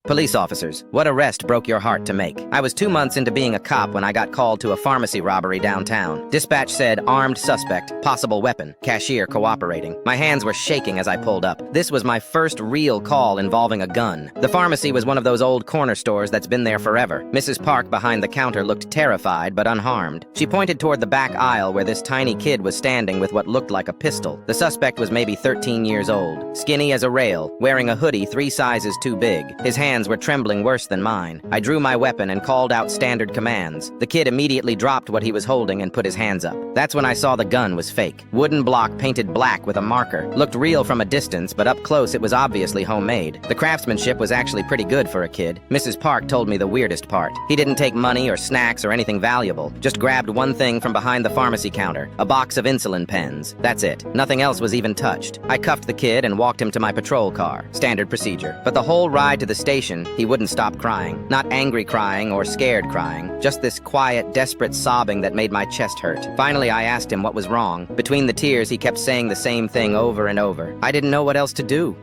Police officers, what arrest broke your heart to make? I was 2 months into being a cop when I got called to a pharmacy robbery downtown. Dispatch said, armed suspect, possible weapon, cashier cooperating. My hands were shaking as I pulled up. This was my first real call involving a gun. The pharmacy was one of those old corner stores that's been there forever. Mrs. Park behind the counter looked terrified but unharmed. She pointed toward the back aisle where this tiny kid was standing with what looked like a pistol. The suspect was maybe 13 years old, skinny as a rail, wearing a hoodie 3 sizes too big. His hands were trembling worse than mine. I drew my weapon and called out standard commands. The kid immediately dropped what he was holding and put his hands up. That's when I saw the gun was fake. Wooden block painted black with a marker. Looked real from a distance, but up close it was obviously homemade. The craftsmanship was actually pretty good for a kid. Mrs. Park told me the weirdest part. He didn't take money or snacks or anything valuable. Just grabbed one thing from behind the pharmacy counter, a box of insulin pens. That's it. Nothing else was even touched. I cuffed the kid and walked him to my patrol car. Standard procedure. But the whole ride to the station, he wouldn't stop crying. Not angry crying or scared crying, just this quiet, desperate sobbing that made my chest hurt. Finally, I asked him what was wrong. Between the tears, he kept saying the same thing over and over. I didn't know what else to do.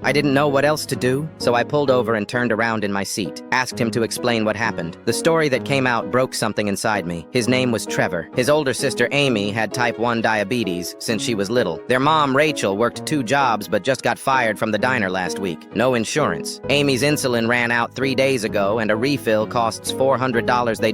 So I pulled over and turned around in my seat. Asked him to explain what happened. The story that came out broke something inside me. His name was Trevor. His older sister, Amy, had type 1 diabetes since she was little. Their mom, Rachel, worked 2 jobs but just got fired from the diner last week. No insurance. Amy's insulin ran out 3 days ago, and a refill costs $400 they didn't